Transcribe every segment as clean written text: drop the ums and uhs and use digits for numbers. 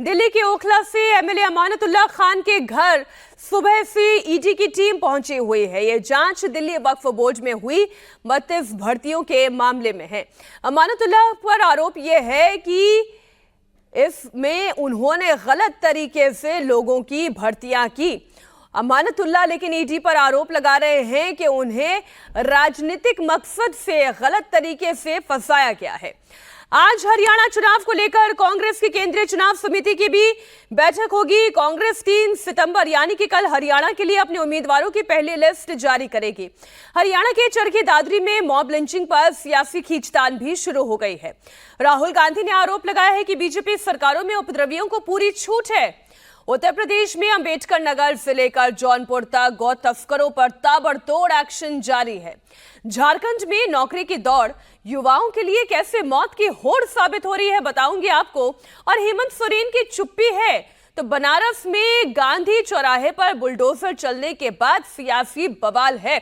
दिल्ली के ओखला से एमएलए अमानतुल्लाह खान के घर सुबह से ईडी की टीम पहुंची हुई है। ये जांच दिल्ली वक्फ बोर्ड में हुई 32 भर्तियों के मामले में है। अमानतुल्लाह पर आरोप यह है कि इसमें उन्होंने गलत तरीके से लोगों की भर्तियां की। अमानतुल्लाह लेकिन ईडी पर आरोप लगा रहे हैं कि उन्हें राजनीतिक मकसद से गलत तरीके से फंसाया गया है। आज हरियाणा चुनाव को लेकर कांग्रेस की केंद्रीय चुनाव समिति की भी बैठक होगी। कांग्रेस 3 सितंबर यानी कि कल हरियाणा के लिए अपने उम्मीदवारों की पहली लिस्ट जारी करेगी। हरियाणा के चरखी दादरी में मॉब लिंचिंग पर सियासी खींचतान भी शुरू हो गई है। राहुल गांधी ने आरोप लगाया है कि बीजेपी सरकारों में उपद्रवियों को पूरी छूट है। उत्तर प्रदेश में अंबेडकर नगर से लेकर जौनपुर तक गौ तस्करों पर ताबड़तोड़ एक्शन जारी है। झारखंड में नौकरी की दौड़ युवाओं के लिए कैसे मौत की होड़ साबित हो रही है बताऊंगी आपको। और हेमंत सोरेन की चुप्पी है तो बनारस में गांधी चौराहे पर बुलडोजर चलने के बाद सियासी बवाल है।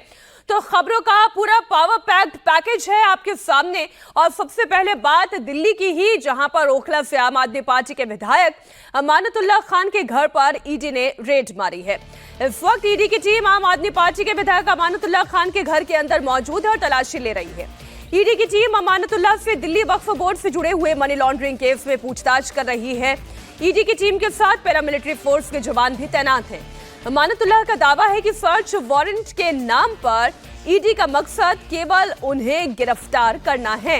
तो खबरों का पूरा पावर पैक्ड पैकेज है आपके सामने। और सबसे पहले बात दिल्ली की ही, जहां पर ओखला से आम आदमी पार्टी के विधायक अमानतुल्लाह खान के घर पर ईडी ने रेड मारी है। इस वक्त ईडी की टीम आम आदमी पार्टी के विधायक अमानतुल्लाह खान के घर के अंदर मौजूद है और तलाशी ले रही है। ईडी की टीम अमानतुल्लाह से दिल्ली वक्फ बोर्ड से जुड़े हुए मनी लॉन्ड्रिंग केस में पूछताछ कर रही है। ईडी की टीम के साथ पैरामिलिट्री फोर्स के जवान भी तैनात हैं। अमानतुल्लाह का दावा है कि सर्च वारंट के नाम पर ईडी का मकसद केवल उन्हें गिरफ्तार करना है।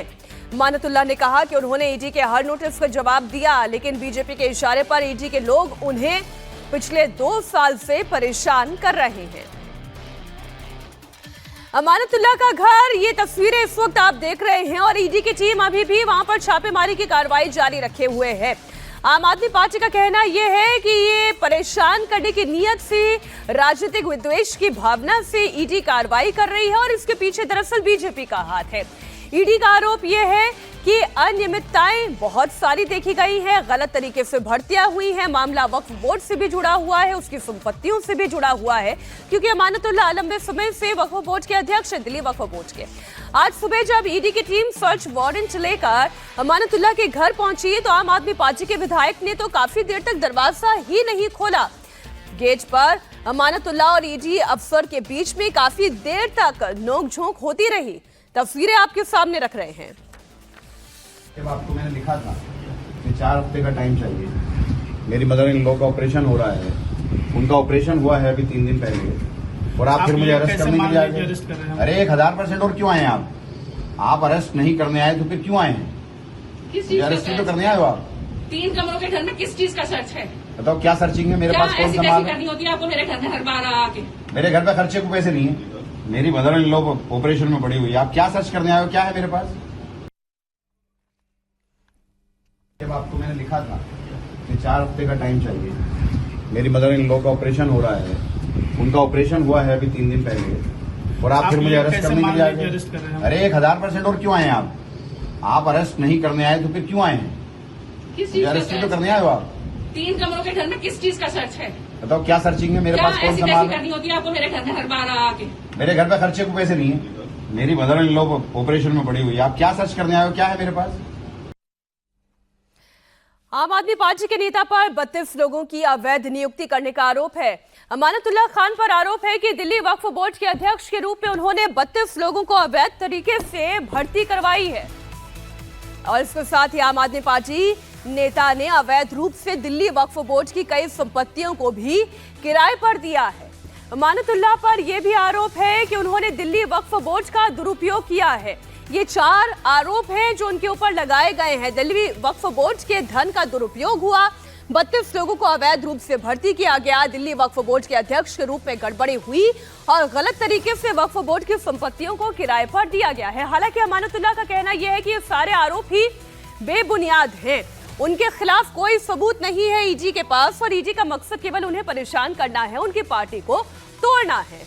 अमानतुल्लाह ने कहा कि उन्होंने ईडी के हर नोटिस का जवाब दिया, लेकिन बीजेपी के इशारे पर ईडी के लोग उन्हें पिछले 2 साल से परेशान कर रहे हैं। अमानतुल्लाह का घर, ये तस्वीरें इस वक्त आप देख रहे हैं और ईडी की टीम अभी भी वहां पर छापेमारी की कार्रवाई जारी रखे हुए है। आम आदमी पार्टी का कहना यह है कि ये परेशान करने की नीयत से, राजनीतिक विद्वेष की भावना से ईडी कार्रवाई कर रही है और इसके पीछे दरअसल बीजेपी का हाथ है। ईडी का आरोप यह है कि अनियमितताएं बहुत सारी देखी गई हैं, गलत तरीके से भर्तियां हुई हैं। मामला वक्फ बोर्ड से भी जुड़ा हुआ है, उसकी संपत्तियों से भी जुड़ा हुआ है, क्योंकि अमानतुल्लाह लंबे समय से वक्फ बोर्ड के अध्यक्ष है, दिल्ली वक्फ बोर्ड के। आज सुबह जब ईडी की टीम सर्च वारंट लेकर अमानतुल्लाह के घर पहुंची तो आम आदमी पार्टी के विधायक ने तो काफी देर तक दरवाजा ही नहीं खोला। गेट पर अमानतुल्लाह और ईडी अफसर के बीच में काफी देर तक नोकझोंक होती रही। तस्वीरें आपके सामने रख रहे हैं। आपको मैंने लिखा था कि 4 हफ्ते का टाइम चाहिए। मेरी मदर इन लॉ का ऑपरेशन हो रहा है, उनका ऑपरेशन हुआ है अभी 3 दिन पहले, और आप फिर मुझे अरेस्ट करने के लिए आए थे। अरे 1000% और क्यों आए हैं आप अरेस्ट नहीं करने आए तो फिर क्यों आए हैं? अरेस्ट तो करने आए हो आप। 3 कमरों के घर में किस चीज का सर्च है? बताओ क्या सर्चिंग है? मेरे पास कौन सा माल करनी होती है आपको मेरे घर में हर बार आके? मेरे घर पे खर्चे को पैसे नहीं है। मेरी मदर इन लॉ ऑपरेशन में पड़ी हुई है, आप क्या सर्च करने आए हो? क्या है मेरे पास? जब आपको मैंने लिखा था कि 4 हफ्ते का टाइम चाहिए। मेरी मदर इन लॉ का ऑपरेशन हो रहा है, उनका ऑपरेशन हुआ है अभी 3 दिन पहले, और आप फिर मुझे अरेस्ट करने के लिए आए थे। अरे 1000% और क्यों आए हैं आप अरेस्ट नहीं करने आए तो फिर क्यों आए हैं? अरेस्ट तो करने आए हो आप। 3 कमरों के घर में किस चीज का सर्च है? बताओ क्या सर्चिंग है? मेरे पास कौन सा माल करनी होती है आपको मेरे घर में हर बार आके? मेरे घर पे खर्चे को पैसे नहीं है। मेरी मदर इन लॉ ऑपरेशन में पड़ी हुई है, आप क्या सर्च करने आए हो? क्या है मेरे पास? आम आदमी पार्टी के नेता पर 32 लोगों की अवैध नियुक्ति करने का आरोप है। अमानतुल्लाह खान पर आरोप है कि दिल्ली वक्फ बोर्ड के अध्यक्ष के रूप में उन्होंने 32 लोगों को अवैध तरीके से भर्ती करवाई है। और इसके साथ ही आम आदमी पार्टी नेता ने अवैध रूप से दिल्ली वक्फ बोर्ड की कई संपत्तियों को भी किराए पर दिया है। अमानतुल्लाह पर यह भी आरोप है कि उन्होंने दिल्ली वक्फ बोर्ड का दुरुपयोग किया है। ये 4 आरोप हैं जो उनके ऊपर लगाए गए हैं। दिल्ली वक्फ बोर्ड के धन का दुरुपयोग हुआ, 32 लोगों को अवैध रूप से भर्ती किया गया, दिल्ली वक्फ बोर्ड के अध्यक्ष के रूप में गड़बड़ी हुई और गलत तरीके से वक्फ बोर्ड की संपत्तियों को किराए पर दिया गया है। हालांकि अमानतुल्लाह का कहना यह है कि ये सारे आरोप ही बेबुनियाद हैं, उनके खिलाफ कोई सबूत नहीं है ईडी के पास और ईडी का मकसद केवल उन्हें परेशान करना है, उनकी पार्टी को तोड़ना है।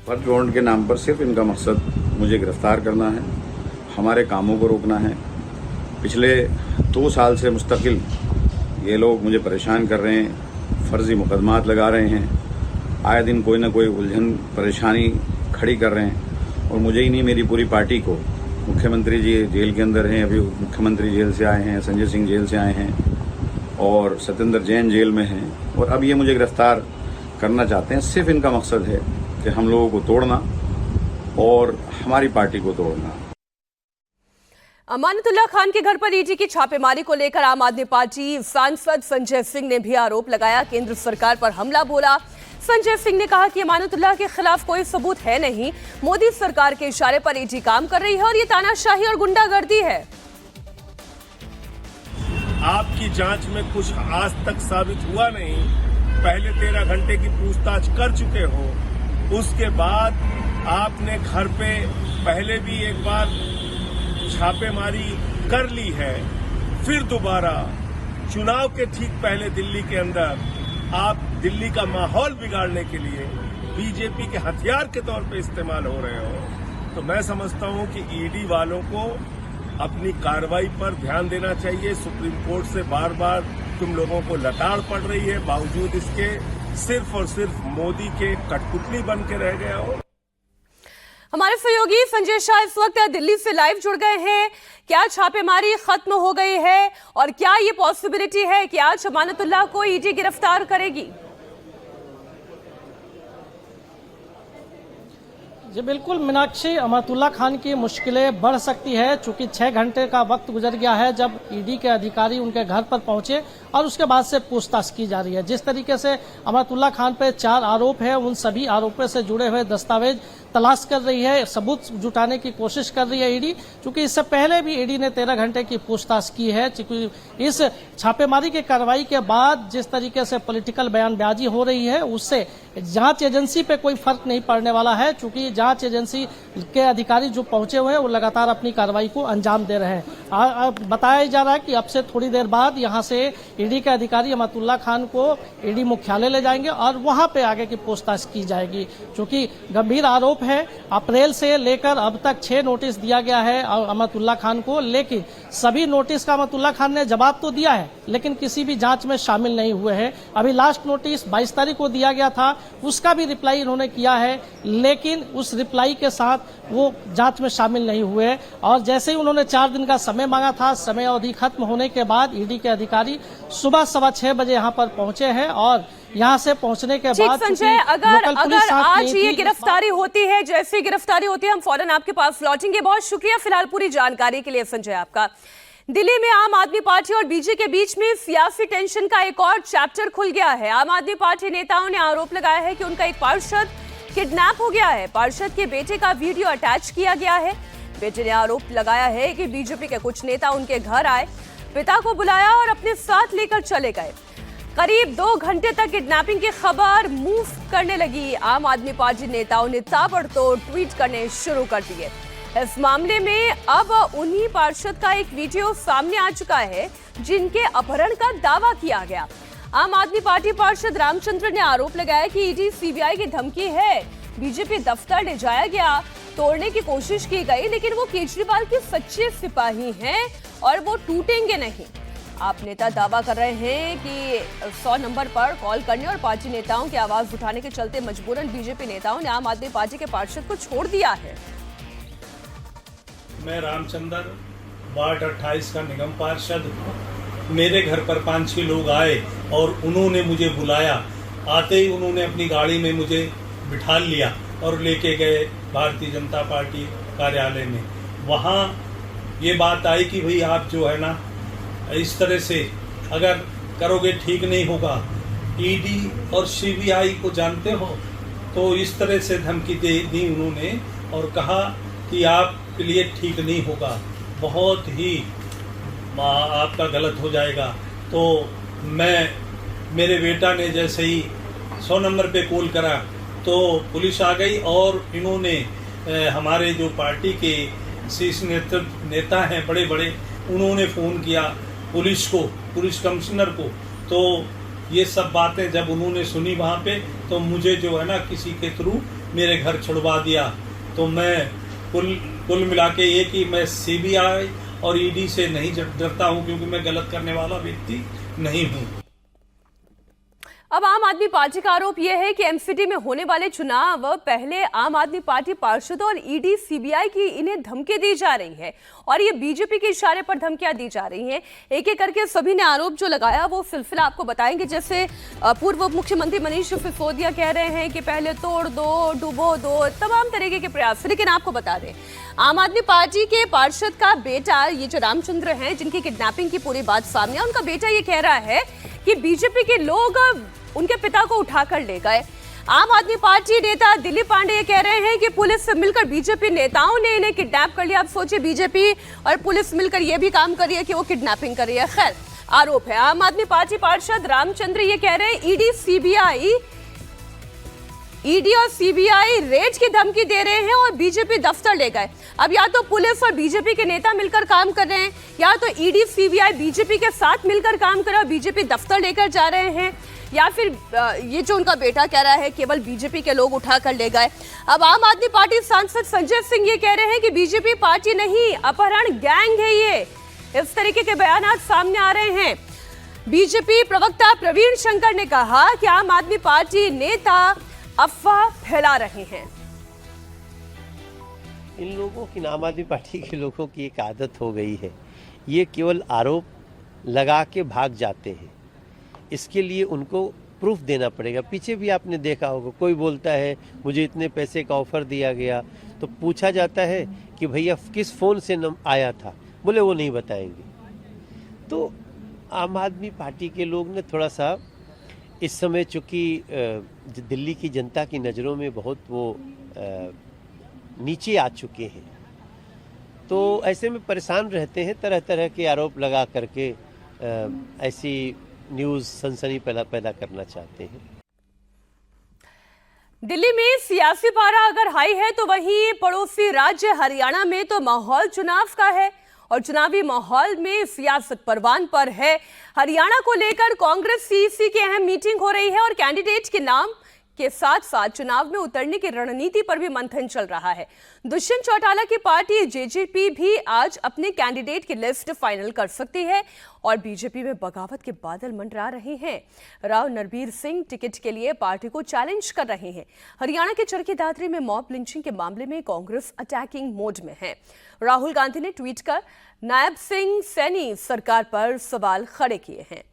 सर्च वारंट के नाम पर सिर्फ इनका मकसद मुझे गिरफ्तार करना है, हमारे कामों को रोकना है। पिछले 2 साल से मुस्तकिल ये लोग मुझे परेशान कर रहे हैं, फर्जी मुकदमात लगा रहे हैं, आए दिन कोई ना कोई उलझन परेशानी खड़ी कर रहे हैं और मुझे ही नहीं मेरी पूरी पार्टी को मुख्यमंत्री जी जेल के अंदर हैं, अभी मुख्यमंत्री जेल से आए हैं, संजय सिंह जेल से आए हैं और सत्येंद्र जैन जेल में हैं और अब ये मुझे गिरफ्तार करना चाहते हैं। सिर्फ इनका मकसद है कि हम लोगों को तोड़ना और हमारी पार्टी को तोड़ना। अमानतुल्लाह खान के घर पर ईडी की छापेमारी को लेकर आम आदमी पार्टी सांसद संजय सिंह ने भी आरोप लगाया, केंद्र सरकार पर हमला बोला। संजय सिंह ने कहा कि अमानतुल्लाह के खिलाफ कोई सबूत है नहीं, मोदी सरकार के इशारे पर ईडी काम कर रही है और ये तानाशाही और गुंडागर्दी है। आपकी जांच में कुछ आज तक साबित हुआ नहीं, पहले 13 घंटे की पूछताछ कर चुके हो, उसके बाद आपने घर पे पहले भी एक बार छापेमारी कर ली है, फिर दोबारा चुनाव के ठीक पहले दिल्ली के अंदर आप दिल्ली का माहौल बिगाड़ने के लिए बीजेपी के हथियार के तौर पे इस्तेमाल हो रहे हो। तो मैं समझता हूं कि ईडी वालों को अपनी कार्रवाई पर ध्यान देना चाहिए। सुप्रीम कोर्ट से बार बार तुम लोगों को लताड़ पड़ रही है, बावजूद इसके सिर्फ और सिर्फ मोदी के कठपुतली बन के रह गया हो। हमारे सहयोगी संजय शाह इस वक्त दिल्ली से लाइव जुड़ गए हैं। क्या छापेमारी खत्म हो गई है और क्या ये पॉसिबिलिटी है कि आज अमानतुल्लाह को ईडी गिरफ्तार करेगी? जी बिल्कुल मीनाक्षी, अमानतुल्लाह खान की मुश्किलें बढ़ सकती है चूंकि 6 घंटे का वक्त गुजर गया है जब ईडी के अधिकारी उनके घर पर पहुंचे और उसके बाद से पूछताछ की जा रही है। जिस तरीके से अमानतुल्लाह खान पर 4 आरोप है, उन सभी आरोपों से जुड़े हुए दस्तावेज तलाश कर रही है, सबूत जुटाने की कोशिश कर रही है ईडी। चूंकि इससे पहले भी ईडी ने 13 घंटे की पूछताछ की है। चूंकि इस छापेमारी की कार्रवाई के बाद जिस तरीके से पॉलिटिकल बयानबाजी हो रही है उससे जांच एजेंसी पे कोई फर्क नहीं पड़ने वाला है, चूंकि जांच एजेंसी के अधिकारी जो पहुंचे हुए हैं वो लगातार अपनी कार्रवाई को अंजाम दे रहे हैं। बताया जा रहा है कि अब से थोड़ी देर बाद यहां से ईडी के अधिकारी अमानतुल्लाह खान को ईडी मुख्यालय ले जाएंगे और वहां पे आगे की पूछताछ की जाएगी। चूंकि गंभीर आरोप है, अप्रैल से लेकर अब तक 6 नोटिस दिया गया है अमानतुल्लाह खान को, लेकिन सभी नोटिस का अमानतुल्लाह खान ने जवाब तो दिया है लेकिन किसी भी जांच में शामिल नहीं हुए हैं। अभी लास्ट नोटिस 22 तारीख को दिया गया था, उसका भी रिप्लाई इन्होंने किया है लेकिन उस रिप्लाई के साथ वो जांच में शामिल नहीं हुए। और जैसे ही उन्होंने 4 दिन का समय मांगा था, समय अवधि खत्म होने के बाद ईडी के अधिकारी सुबह 6:15 बजे यहाँ पर पहुंचे हैं और यहाँ से पहुंचने के बाद संजय, अगर आज ये गिरफ्तारी होती है, जैसे गिरफ्तारी होती है हम फौरन आपके पास लौटेंगे। बहुत शुक्रिया फिलहाल पूरी जानकारी के लिए संजय आपका। दिल्ली में आम आदमी पार्टी और बीजेपी के बीच में सियासी टेंशन का एक और चैप्टर खुल गया है। आम आदमी पार्टी नेताओं ने आरोप लगाया है कि उनका एक पार्षद किडनैप हो गया है। पार्षद के बेटे का वीडियो अटैच किया गया है। बेटे ने आरोप लगाया है कि बीजेपी के कुछ नेता उनके घर आए, पिता को बुलाया और अपने साथ लेकर चले गए। करीब 2 घंटे तक किडनैपिंग की खबर मूव करने लगी। आम आदमी पार्टी नेताओं ने ताबड़तोड़ ट्वीट करने शुरू कर दिए। इस मामले में अब उन्हीं पार्षद का एक वीडियो सामने आ चुका है जिनके अपहरण का दावा किया गया। आम आदमी पार्टी पार्षद रामचंद्र ने आरोप लगाया कि ईडी सीबीआई की धमकी है। बीजेपी दफ्तर ले जाया गया, तोड़ने की कोशिश की गई लेकिन वो केजरीवाल के सच्चे सिपाही हैं और वो टूटेंगे नहीं। आप नेता दावा कर रहे हैं कि 100 नंबर पर कॉल करने और पार्टी नेताओं की आवाज उठाने के चलते मजबूरन बीजेपी नेताओं ने आम आदमी पार्टी के पार्षद को छोड़ दिया है। मैं रामचंद्र, वार्ड 28 का निगम पार्षद हूँ। मेरे घर पर 5-6 लोग आए और उन्होंने मुझे बुलाया। आते ही उन्होंने अपनी गाड़ी में मुझे बिठा लिया और लेके गए भारतीय जनता पार्टी कार्यालय में। वहाँ ये बात आई कि भाई आप जो है ना इस तरह से अगर करोगे ठीक नहीं होगा। ईडी और सीबीआई को जानते हो, तो इस तरह से धमकी दे दी उन्होंने और कहा कि आपके लिए ठीक नहीं होगा, बहुत ही आपका गलत हो जाएगा। तो मेरे बेटा ने जैसे ही 100 नंबर पे कॉल करा तो पुलिस आ गई और इन्होंने हमारे जो पार्टी के शीर्ष नेता हैं बड़े बड़े, उन्होंने फ़ोन किया पुलिस को, पुलिस कमिश्नर को। तो ये सब बातें जब उन्होंने सुनी वहाँ पे, तो मुझे जो है ना किसी के थ्रू मेरे घर छुड़वा दिया। तो मैं कुल मिला के ये कि मैं सीबीआई और ईडी से नहीं डरता हूँ, क्योंकि मैं गलत करने वाला व्यक्ति नहीं हूँ। अब आम आदमी पार्टी का आरोप यह है कि एमसीडी में होने वाले चुनाव पहले आम आदमी पार्टी पार्षदों और ईडी सीबीआई की इन्हें धमकी दी जा रही है और ये बीजेपी के इशारे पर धमकियां दी जा रही हैं। एक एक करके सभी ने आरोप जो लगाया वो सिलसिला आपको बताएंगे। जैसे पूर्व मुख्यमंत्री मनीष सिसोदिया कह रहे हैं कि पहले तोड़ दो, डुबो दो, तमाम तरीके के प्रयास। लेकिन आपको बता दें, आम आदमी पार्टी के पार्षद का बेटा, ये जो रामचंद्र हैं जिनकी किडनैपिंग की पूरी बात सामने है, उनका बेटा ये कह रहा है कि बीजेपी के लोग उनके पिता को उठाकर ले गए। आम आदमी पार्टी नेता दिलीप पांडे ये कह रहे हैं कि पुलिस से मिलकर बीजेपी नेताओं ने इन्हें किडनैप कर लिया। आप सोचिए, बीजेपी और पुलिस मिलकर ये भी काम कर रही है कि वो किडनैपिंग कर रही है। खैर, आरोप है। आम आदमी पार्टी पार्षद रामचंद्र ये कह रहे हैं ईडी और सीबीआई रेड की धमकी दे रहे हैं और बीजेपी दफ्तर ले गए। अब या तो पुलिस और बीजेपी के नेता मिलकर काम कर रहे हैं, या तो ईडी सीबीआई बीजेपी के साथ मिलकर काम कर रहे हैं और बीजेपी दफ्तर लेकर जा रहे हैं, या फिर ये जो उनका बेटा कह रहा है केवल बीजेपी के लोग उठा कर ले गए। अब आम आदमी पार्टी सांसद संजय सिंह ये कह रहे हैं कि बीजेपी पार्टी नहीं, अपहरण गैंग है ये। इस तरीके के बयान सामने आ रहे हैं। बीजेपी प्रवक्ता प्रवीण शंकर ने कहा कि आम आदमी पार्टी नेता अफवाह फैला रहे हैं। इन लोगों की, आम आदमी पार्टी के लोगों की एक आदत हो गई है, ये केवल आरोप लगा के भाग जाते हैं। इसके लिए उनको प्रूफ देना पड़ेगा। पीछे भी आपने देखा होगा, कोई बोलता है मुझे इतने पैसे का ऑफर दिया गया, तो पूछा जाता है कि भैया किस फ़ोन से आया था, बोले वो नहीं बताएंगे। तो आम आदमी पार्टी के लोग ने थोड़ा सा इस समय, चूँकि दिल्ली की जनता की नज़रों में बहुत वो नीचे आ चुके हैं, तो ऐसे में परेशान रहते हैं, तरह तरह के आरोप लगा करके ऐसी न्यूज़ सनसनी पैदा करना चाहते हैं। दिल्ली में सियासी पारा अगर हाई है तो वहीं पड़ोसी राज्य हरियाणा में तो माहौल चुनाव का है और चुनावी माहौल में सियासत परवान पर है। हरियाणा को लेकर कांग्रेस सीईसी की अहम मीटिंग हो रही है और कैंडिडेट के नाम के साथ साथ चुनाव में उतरने की रणनीति पर भी मंथन चल रहा है। दुष्यंत चौटाला की पार्टी जेजेपी भी आज अपने कैंडिडेट की लिस्ट फाइनल कर सकती है और बीजेपी में बगावत के बादल मंडरा रहे हैं। राव नरबीर सिंह टिकट के लिए पार्टी को चैलेंज कर रहे हैं। हरियाणा के चरखी दादरी में मॉब लिंचिंग के मामले में कांग्रेस अटैकिंग मोड में है। राहुल गांधी ने ट्वीट कर नायब सिंह सैनी सरकार पर सवाल खड़े किए हैं।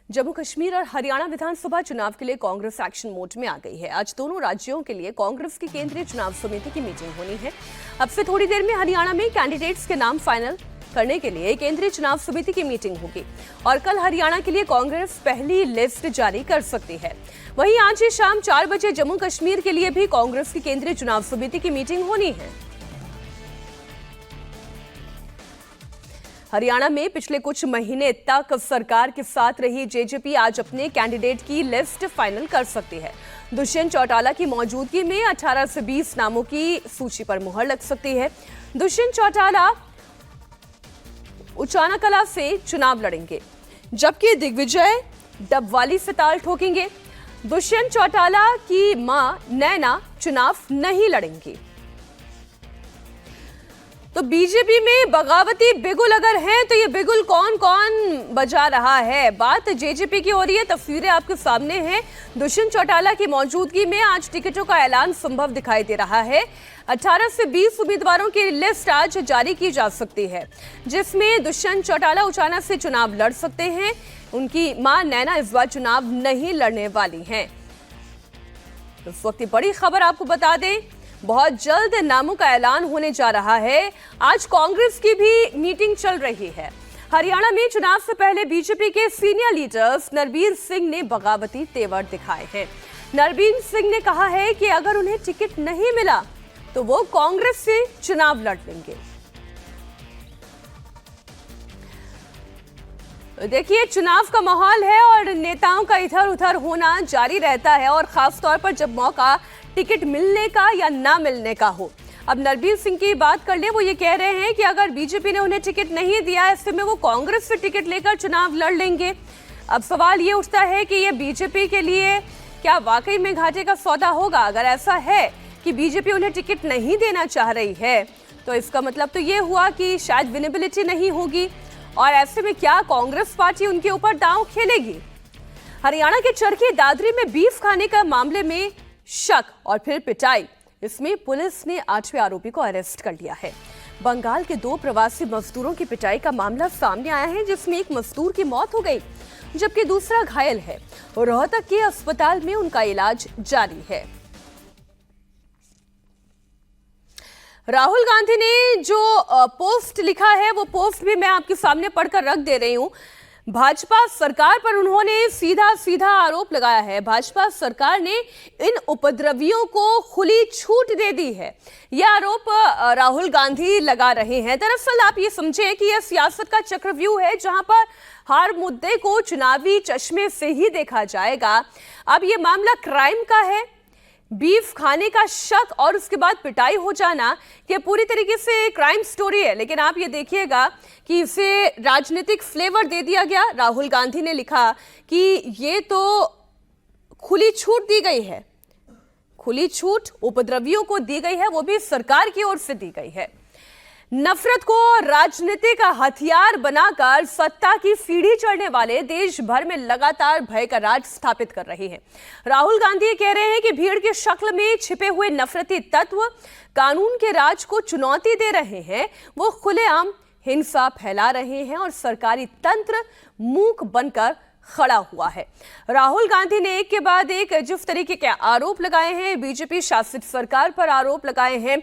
जम्मू कश्मीर और हरियाणा विधानसभा चुनाव के लिए कांग्रेस एक्शन मोड में आ गई है। आज दोनों राज्यों के लिए कांग्रेस की केंद्रीय चुनाव समिति की मीटिंग होनी है। अब से थोड़ी देर में हरियाणा में कैंडिडेट्स के नाम फाइनल करने के लिए केंद्रीय चुनाव समिति की मीटिंग होगी और कल हरियाणा के लिए कांग्रेस पहली लिस्ट जारी कर सकती है। वहीं आज ही शाम 4 बजे जम्मू कश्मीर के लिए भी कांग्रेस की केंद्रीय चुनाव समिति की मीटिंग होनी है। हरियाणा में पिछले कुछ महीने तक सरकार के साथ रही जेजेपी आज अपने कैंडिडेट की लिस्ट फाइनल कर सकती है। दुष्यंत चौटाला की मौजूदगी में 18 से 20 नामों की सूची पर मुहर लग सकती है। दुष्यंत चौटाला उचाना कला से चुनाव लड़ेंगे, जबकि दिग्विजय डबवाली से ताल ठोकेंगे। दुष्यंत चौटाला की मां नैना चुनाव नहीं लड़ेंगी। तो बीजेपी में बगावती बिगुल अगर है तो ये बिगुल कौन कौन बजा रहा है? बात जेजेपी की हो रही है। तस्वीरें आपके सामने हैं। दुष्यंत चौटाला की मौजूदगी में आज टिकटों का ऐलान संभव दिखाई दे रहा है। 18 से 20 उम्मीदवारों की लिस्ट आज जारी की जा सकती है, जिसमें दुष्यंत चौटाला उचाना से चुनाव लड़ सकते हैं। उनकी मां नैना इस बार चुनाव नहीं लड़ने वाली हैं। इस वक्त बड़ी खबर आपको बता दें, बहुत जल्द नामों का ऐलान होने जा रहा है। आज कांग्रेस की भी मीटिंग चल रही है। हरियाणा में चुनाव से पहले बीजेपी के सीनियर लीडर्स नरबीर सिंह ने बगावती तेवर दिखाए हैं। नरबीर सिंह ने कहा है कि अगर उन्हें टिकट नहीं मिला तो वो कांग्रेस से चुनाव लड़ लेंगे। देखिए, चुनाव का माहौल है और नेताओं का इधर उधर होना जारी रहता है और खासतौर पर जब मौका टिकट मिलने का या ना मिलने का हो। अब नरबीर सिंह की बात कर ले, वो ये कह रहे हैं कि अगर बीजेपी ने उन्हें टिकट नहीं दिया, ऐसे में वो कांग्रेस से टिकट लेकर चुनाव लड़ लेंगे। अब सवाल ये उठता है कि ये बीजेपी के लिए क्या वाकई में घाटे का सौदा होगा? अगर ऐसा है कि बीजेपी उन्हें टिकट नहीं देना चाह रही है तो इसका मतलब तो ये हुआ कि शायद विनेबिलिटी नहीं होगी और ऐसे में क्या कांग्रेस पार्टी उनके ऊपर दांव खेलेगी? हरियाणा के चरखी दादरी में बीफ खाने का मामले में शक और फिर पिटाई। इसमें पुलिस ने 8वें आरोपी को अरेस्ट कर लिया है। बंगाल के 2 प्रवासी मजदूरों की पिटाई का मामला सामने आया है, जिसमें एक मजदूर की मौत हो गई जबकि दूसरा घायल है। रोहतक के अस्पताल में उनका इलाज जारी है। राहुल गांधी ने जो पोस्ट लिखा है वो पोस्ट भी मैं आपके सामने पढ़कर रख दे रही हूं। भाजपा सरकार पर उन्होंने सीधा आरोप लगाया है। भाजपा सरकार ने इन उपद्रवियों को खुली छूट दे दी है, यह आरोप राहुल गांधी लगा रहे हैं। दरअसल आप ये समझें कि यह सियासत का चक्रव्यूह है, जहां पर हर मुद्दे को चुनावी चश्मे से ही देखा जाएगा। अब ये मामला क्राइम का है, बीफ खाने का शक और उसके बाद पिटाई हो जाना, ये पूरी तरीके से क्राइम स्टोरी है। लेकिन आप ये देखिएगा कि इसे राजनीतिक फ्लेवर दे दिया गया। राहुल गांधी ने लिखा कि ये तो खुली छूट दी गई है, खुली छूट उपद्रवियों को दी गई है, वो भी सरकार की ओर से दी गई है। नफरत को राजनीतिक हथियार बनाकर सत्ता की सीढ़ी चढ़ने वाले देश भर में लगातार भय का राज स्थापित कर रहे हैं। राहुल गांधी कह रहे हैं कि भीड़ की शक्ल में छिपे हुए नफरती तत्व कानून के राज को चुनौती दे रहे हैं। वो खुलेआम हिंसा फैला रहे हैं और सरकारी तंत्र मूक बनकर खड़ा हुआ है। राहुल गांधी ने एक के बाद एक जिस तरीके के आरोप लगाए हैं, बीजेपी शासित सरकार पर आरोप लगाए हैं,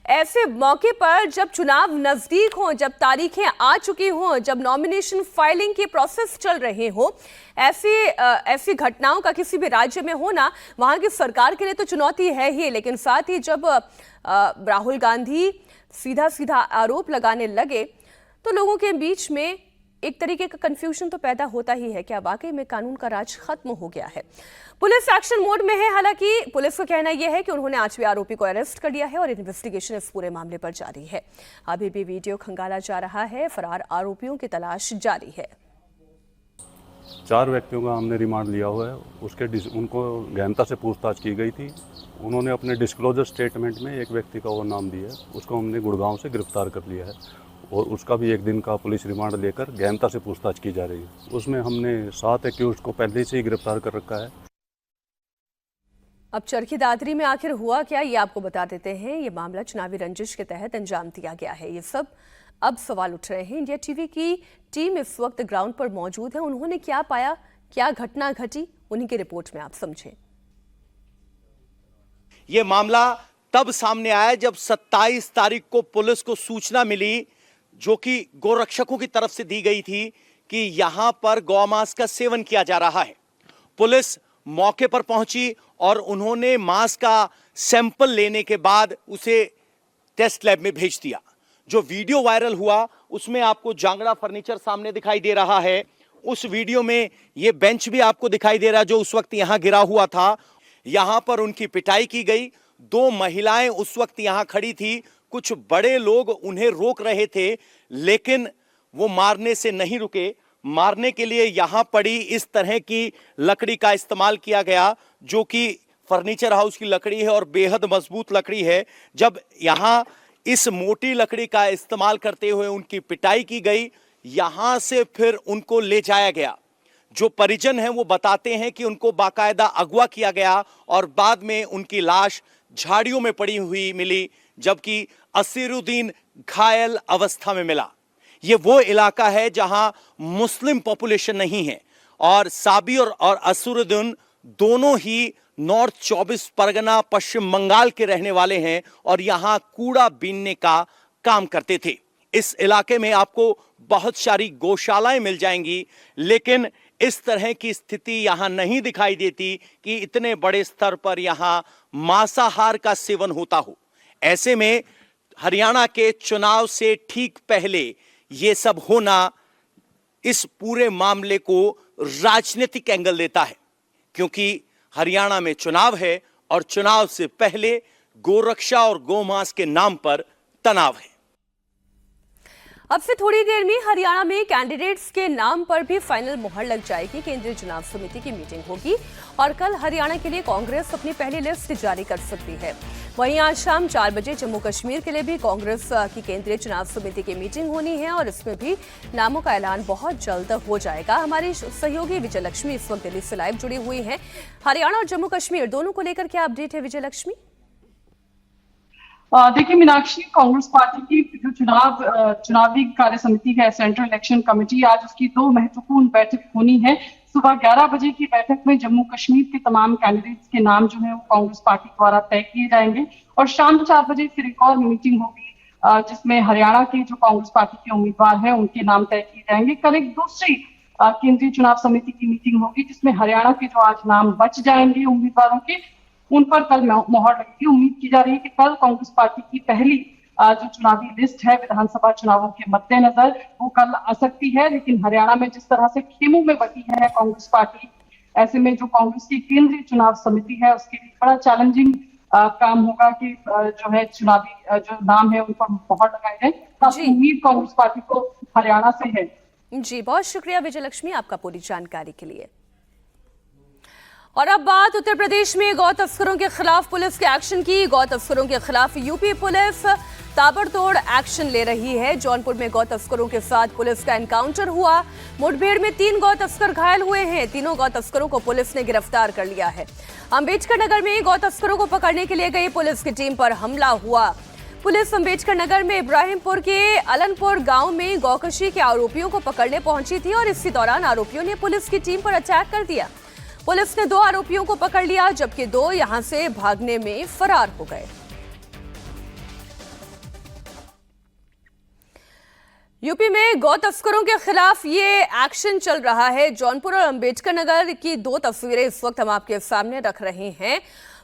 ऐसे मौके पर जब चुनाव नजदीक हो, जब तारीखें आ चुकी हों, जब नॉमिनेशन फाइलिंग की प्रोसेस चल रहे हो, ऐसी घटनाओं का किसी भी राज्य में होना वहां की सरकार के लिए तो चुनौती है ही। लेकिन साथ ही जब राहुल गांधी सीधा आरोप लगाने लगे तो लोगों के बीच में एक तरीके का कंफ्यूजन तो पैदा होता ही है। क्या वाकई में कानून का राज खत्म हो गया है? पुलिस एक्शन मोड में है। हालांकि पुलिस का कहना यह है कि उन्होंने 8वें आरोपी को अरेस्ट कर लिया है और इन्वेस्टिगेशन इस पूरे मामले पर जारी है। अभी भी वीडियो खंगाला जा रहा है, फरार आरोपियों की तलाश जारी है। 4 व्यक्तियों का हमने रिमांड लिया हुआ है। उनको गहनता से पूछताछ की गई थी। उन्होंने अपने डिस्क्लोजर स्टेटमेंट में एक व्यक्ति का वो नाम दिया है, उसको हमने गुड़गांव से गिरफ्तार कर लिया है और उसका भी 1 दिन का पुलिस रिमांड लेकर गहनता से पूछताछ की जा रही है। उसमें हमने 7 एक्यूज्ड को पहले से ही गिरफ्तार कर रखा है। अब चरखी दादरी में आखिर हुआ क्या, ये आपको बता देते हैं। ये मामला चुनावी रंजिश के तहत अंजाम दिया गया है। ये सब अब सवाल उठ रहे हैं। इंडिया टीवी की टीम इस वक्त ग्राउंड पर मौजूद है। उन्होंने क्या पाया, क्या घटना घटी, उन्हीं की रिपोर्ट में आप समझें। ये मामला तब सामने आया जब 27 तारीख को पुलिस को सूचना मिली, जो कि गोरक्षकों की तरफ से दी गई थी, कि यहां पर गौमांस का सेवन किया जा रहा है। पुलिस मौके पर पहुंची और उन्होंने मांस का सैंपल लेने के बाद उसे टेस्ट लैब में भेज दिया। जो वीडियो वायरल हुआ उसमें आपको जांगड़ा फर्नीचर सामने दिखाई दे रहा है। उस वीडियो में यह बेंच भी आपको दिखाई दे रहा है जो उस वक्त यहां गिरा हुआ था। यहां पर उनकी पिटाई की गई। 2 महिलाएं उस वक्त यहां खड़ी थी। कुछ बड़े लोग उन्हें रोक रहे थे, लेकिन वो मारने से नहीं रुके। मारने के लिए यहां पड़ी इस तरह की लकड़ी का इस्तेमाल किया गया, जो कि फर्नीचर हाउस की लकड़ी है और बेहद मजबूत लकड़ी है। जब यहां इस मोटी लकड़ी का इस्तेमाल करते हुए उनकी पिटाई की गई, यहां से फिर उनको ले जाया गया। जो परिजन हैं वो बताते हैं कि उनको बाकायदा अगवा किया गया और बाद में उनकी लाश झाड़ियों में पड़ी हुई मिली, जबकि असीरुद्दीन घायल अवस्था में मिला। ये वो इलाका है जहां मुस्लिम पॉपुलेशन नहीं है और साबिर और असीरुद्दीन दोनों ही नॉर्थ 24 परगना पश्चिम बंगाल के रहने वाले हैं और यहां कूड़ा बीनने का काम करते थे। इस इलाके में आपको बहुत सारी गौशालाएं मिल जाएंगी, लेकिन इस तरह की स्थिति यहां नहीं दिखाई देती कि इतने बड़े स्तर पर यहां मांसाहार का सेवन होता हो। ऐसे में हरियाणा के चुनाव से ठीक पहले यह सब होना इस पूरे मामले को राजनीतिक एंगल देता है, क्योंकि हरियाणा में चुनाव है और चुनाव से पहले गोरक्षा और गोमांस के नाम पर तनाव है। अब से थोड़ी देर में हरियाणा में कैंडिडेट्स के नाम पर भी फाइनल मुहर लग जाएगी। केंद्रीय चुनाव समिति की मीटिंग होगी और कल हरियाणा के लिए कांग्रेस अपनी पहली लिस्ट जारी कर सकती है। वहीं आज शाम 4 बजे जम्मू कश्मीर के लिए भी कांग्रेस की केंद्रीय चुनाव समिति की मीटिंग होनी है और इसमें भी नामों का ऐलान बहुत जल्द हो जाएगा। हमारी सहयोगी विजय लक्ष्मी इस वक्त दिल्ली से लाइव जुड़ी हुई है। हरियाणा और जम्मू कश्मीर दोनों को लेकर क्या अपडेट है विजय लक्ष्मी? देखिए मीनाक्षी, कांग्रेस पार्टी की जो चुनावी कार्य समिति है, सेंट्रल इलेक्शन कमेटी, आज उसकी 2 महत्वपूर्ण बैठक होनी है। सुबह 11 बजे की बैठक में जम्मू कश्मीर के तमाम कैंडिडेट्स के नाम जो है वो कांग्रेस पार्टी द्वारा तय किए जाएंगे और शाम 4 बजे फिर एक और मीटिंग होगी जिसमें हरियाणा के जो कांग्रेस पार्टी के उम्मीदवार हैं उनके नाम तय किए जाएंगे। कल एक दूसरी केंद्रीय चुनाव समिति की मीटिंग होगी जिसमें हरियाणा के जो आज नाम बच जाएंगे उम्मीदवारों के, उन पर कल मोहर लगेगी। उम्मीद की जा रही है कि कल कांग्रेस पार्टी की पहली जो चुनावी लिस्ट है विधानसभा चुनावों के मद्देनजर वो कल आ सकती है। लेकिन हरियाणा में जिस तरह से खेमों में बटी है कांग्रेस पार्टी, ऐसे में जो कांग्रेस की केंद्रीय चुनाव समिति है उसके लिए बड़ा चैलेंजिंग काम होगा कि जो है चुनावी जो नाम है उन पर मोहर लगाए जाए। काफी उम्मीद कांग्रेस पार्टी को हरियाणा से है। जी, बहुत शुक्रिया विजय लक्ष्मी आपका पूरी जानकारी के लिए। और अब बात उत्तर प्रदेश में गौ तस्करों के खिलाफ पुलिस के एक्शन की। गौ तस्करों के खिलाफ यूपी पुलिस ताबड़तोड़ एक्शन ले रही है। जौनपुर में गौ तस्करों के साथ पुलिस का एनकाउंटर हुआ। मुठभेड़ में 3 गौ तस्कर घायल हुए हैं। तीनों गौ तस्करों को पुलिस ने गिरफ्तार कर लिया है। अम्बेडकर नगर में गौ तस्करों को पकड़ने के लिए गई पुलिस की टीम पर हमला हुआ। पुलिस अम्बेडकर नगर में इब्राहिमपुर के अलनपुर गांव में गौकशी के आरोपियों को पकड़ने पहुंची थी और इसी दौरान आरोपियों ने पुलिस की टीम पर अटैक कर दिया। पुलिस ने 2 आरोपियों को पकड़ लिया जबकि 2 यहां से भागने में फरार हो गए। यूपी में गौ तस्करों के खिलाफ ये एक्शन चल रहा है। जौनपुर और अम्बेडकर नगर की 2 तस्वीरें इस वक्त हम आपके सामने रख रहे हैं।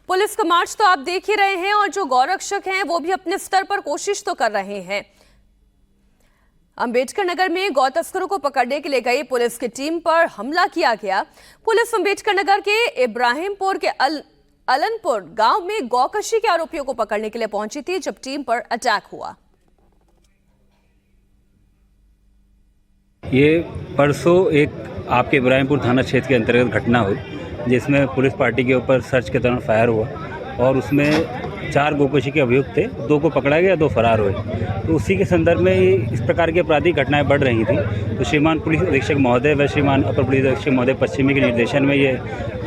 पुलिस का मार्च तो आप देख ही रहे हैं और जो गौरक्षक हैं वो भी अपने स्तर पर कोशिश तो कर रहे हैं। अम्बेडकर नगर में गौ तस्करों को पकड़ने के लिए गई पुलिस की टीम पर हमला किया गया। पुलिस अम्बेडकर नगर के इब्राहिमपुर के अलनपुर गांव में गौकशी के आरोपियों को पकड़ने के लिए पहुंची थी जब टीम पर अटैक हुआ। ये परसों एक आपके इब्राहिमपुर थाना क्षेत्र के अंतर्गत घटना हुई जिसमें पुलिस पार्टी के ऊपर सर्च के दौरान फायर हुआ और उसमें 4 गोकशी के अभियुक्त थे। 2 को पकड़ा गया, 2 फरार हुए। तो उसी के संदर्भ में इस प्रकार की आपराधिक घटनाएं बढ़ रही थी। तो श्रीमान पुलिस अधीक्षक महोदय व श्रीमान अपर पुलिस अधीक्षक महोदय पश्चिमी के निर्देशन में ये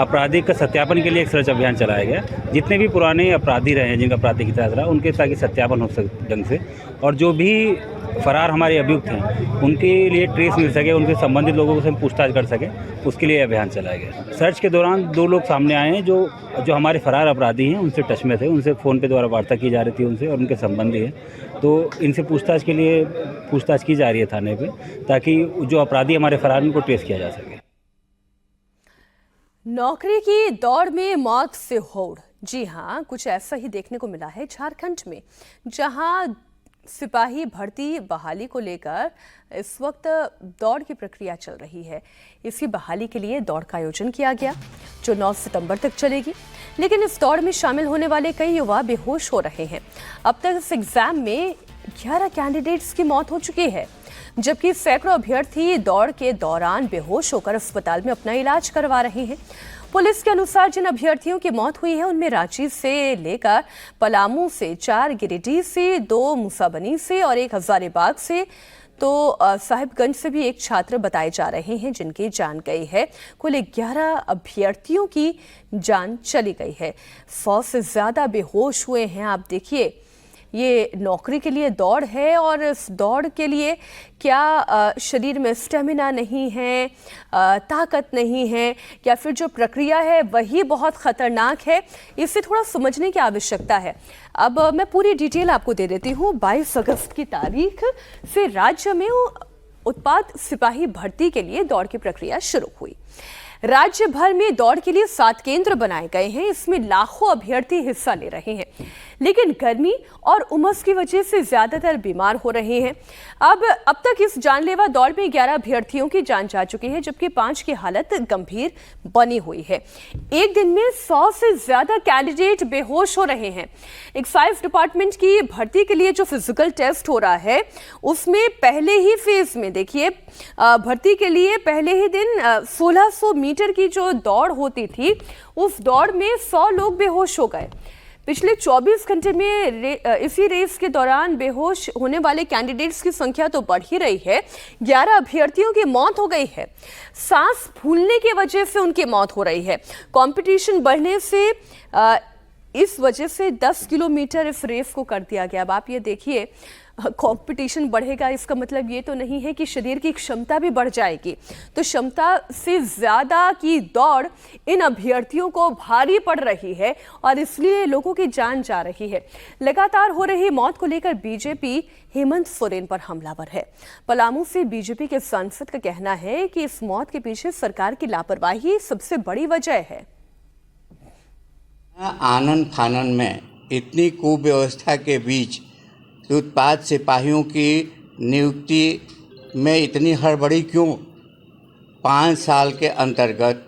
आपराधिक का सत्यापन के लिए एक सर्च अभियान चलाया गया। जितने भी पुराने अपराधी रहे हैं जिनका आपराधिक इतिहास रहा उनके ताकि सत्यापन हो सके ढंग से, और जो भी फरार हमारे अभियुक्त हैं उनके लिए ट्रेस मिल सके, उनके संबंधित लोगों से पूछताछ कर सके, उसके लिए अभियान चलाया गया। सर्च के दौरान 2 लोग सामने आए हैं जो हमारे फरार अपराधी हैं, उनसे टच में थे, उनसे फ़ोन पे द्वारा वार्ता की जा रही थी उनसे और उनके संबंधी हैं। तो इनसे पूछताछ के लिए पूछताछ की जा रही है थाने पे ताकि जो अपराधी हमारे फरार हैं उनको ट्रेस किया जा सके। नौकरी की दौड़ में मौत से होड़। जी हाँ, कुछ ऐसा ही देखने को मिला है झारखंड में, जहां सिपाही भर्ती बहाली को लेकर इस वक्त दौड़ की प्रक्रिया चल रही है। इसी बहाली के लिए दौड़ का आयोजन किया गया जो 9 सितंबर तक चलेगी। लेकिन इस दौड़ में शामिल होने वाले कई युवा बेहोश हो रहे हैं। अब तक इस एग्जाम में 11 कैंडिडेट्स की मौत हो चुकी है जबकि सैकड़ों अभ्यर्थी दौड़ के दौरान बेहोश होकर अस्पताल में अपना इलाज करवा रहे हैं। पुलिस के अनुसार जिन अभ्यर्थियों की मौत हुई है उनमें रांची से लेकर पलामू से 4, गिरिडीह से 2, मूसाबनी से और 1 हजारीबाग से, तो साहिबगंज से भी एक छात्र बताए जा रहे हैं जिनकी जान गई है। कुल 11 अभ्यर्थियों की जान चली गई है। 100 से ज्यादा बेहोश हुए हैं। आप देखिए, ये नौकरी के लिए दौड़ है और इस दौड़ के लिए क्या शरीर में स्टेमिना नहीं है, ताकत नहीं है, या फिर जो प्रक्रिया है वही बहुत खतरनाक है, इसे थोड़ा समझने की आवश्यकता है। अब मैं पूरी डिटेल आपको दे देती हूँ। 22 अगस्त की तारीख से राज्य में उत्पाद सिपाही भर्ती के लिए दौड़ की प्रक्रिया शुरू हुई। राज्य भर में दौड़ के लिए 7 केंद्र बनाए गए हैं। इसमें लाखों अभ्यर्थी हिस्सा ले रहे हैं। लेकिन गर्मी और उमस की वजह से ज्यादातर बीमार हो रहे हैं। अब तक इस जानलेवा दौड़ में 11 अभ्यर्थियों की जान जा चुकी है, जबकि 5 की हालत गंभीर बनी हुई है। एक दिन में 100 से ज्यादा कैंडिडेट बेहोश हो रहे हैं। एक्साइज डिपार्टमेंट की भर्ती के लिए जो फिजिकल टेस्ट हो रहा है, उसमें पहले ही फेज में देखिए, भर्ती के लिए पहले ही दिन 1600 मीटर की जो दौड़ होती थी, उस दौड़ में 100 लोग बेहोश हो गए। पिछले 24 घंटे में इसी रेस के दौरान बेहोश होने वाले कैंडिडेट्स की संख्या तो बढ़ ही रही है। 11 अभ्यर्थियों की मौत हो गई है। सांस फूलने की वजह से उनकी मौत हो रही है। कंपटीशन बढ़ने से इस वजह से 10 किलोमीटर इस रेस को कर दिया गया। अब आप ये देखिए, कंपटीशन बढ़ेगा इसका मतलब ये तो नहीं है कि शरीर की क्षमता भी बढ़ जाएगी। तो क्षमता से ज्यादा की दौड़ इन अभ्यर्थियों को भारी पड़ रही है और इसलिए लोगों की जान जा रही है। लगातार हो रही मौत को लेकर बीजेपी हेमंत सोरेन पर हमलावर है। पलामू से बीजेपी के सांसद का कहना है कि इस मौत के पीछे सरकार की लापरवाही सबसे बड़ी वजह है। आनन फानन में इतनी कुव्यवस्था के बीच उत्पाद सिपाहियों की नियुक्ति में इतनी हड़बड़ी क्यों? 5 साल के अंतर्गत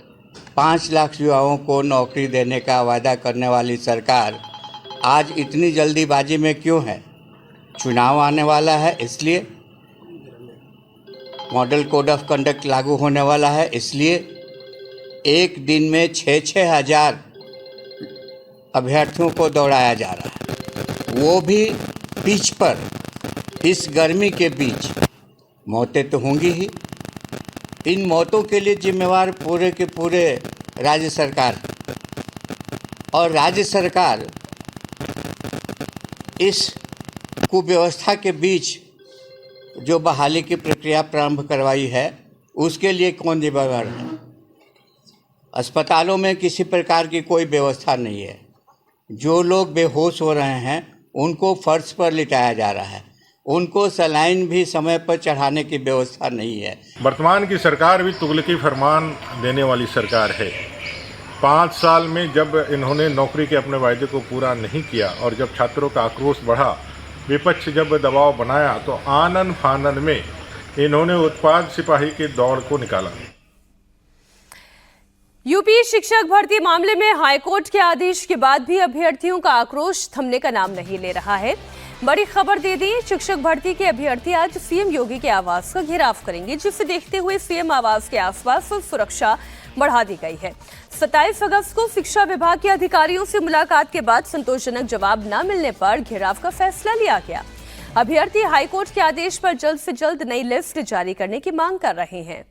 5 लाख युवाओं को नौकरी देने का वादा करने वाली सरकार आज इतनी जल्दीबाजी में क्यों है? चुनाव आने वाला है इसलिए, मॉडल कोड ऑफ कंडक्ट लागू होने वाला है इसलिए, एक दिन में 6-6 हज़ार अभ्यर्थियों को दौड़ाया जा रहा है, वो भी पिच पर। इस गर्मी के बीच मौतें तो होंगी ही। इन मौतों के लिए जिम्मेवार पूरे के पूरे राज्य सरकार, और राज्य सरकार इस कुव्यवस्था के बीच जो बहाली की प्रक्रिया प्रारंभ करवाई है, उसके लिए कौन जिम्मेवार है? अस्पतालों में किसी प्रकार की कोई व्यवस्था नहीं है। जो लोग बेहोश हो रहे हैं उनको फर्श पर लिटाया जा रहा है, उनको सलाइन भी समय पर चढ़ाने की व्यवस्था नहीं है। वर्तमान की सरकार भी तुगलकी फरमान देने वाली सरकार है। 5 साल में जब इन्होंने नौकरी के अपने वायदे को पूरा नहीं किया और जब छात्रों का आक्रोश बढ़ा, विपक्ष जब दबाव बनाया, तो आनन फानन में इन्होंने उत्पाद सिपाही की दौड़ को निकाला। यूपी शिक्षक भर्ती मामले में हाईकोर्ट के आदेश के बाद भी अभ्यर्थियों का आक्रोश थमने का नाम नहीं ले रहा है। बड़ी खबर दे दी, शिक्षक भर्ती के अभ्यर्थी आज सीएम योगी के आवास का घेराव करेंगे, जिसे देखते हुए सीएम आवास के आसपास सुरक्षा बढ़ा दी गई है। 27 अगस्त को शिक्षा विभाग के अधिकारियों से मुलाकात के बाद संतोषजनक जवाब न मिलने पर घेराव का फैसला लिया गया। अभ्यर्थी हाईकोर्ट के आदेश पर जल्द से जल्द नई लिस्ट जारी करने की मांग कर रहे हैं।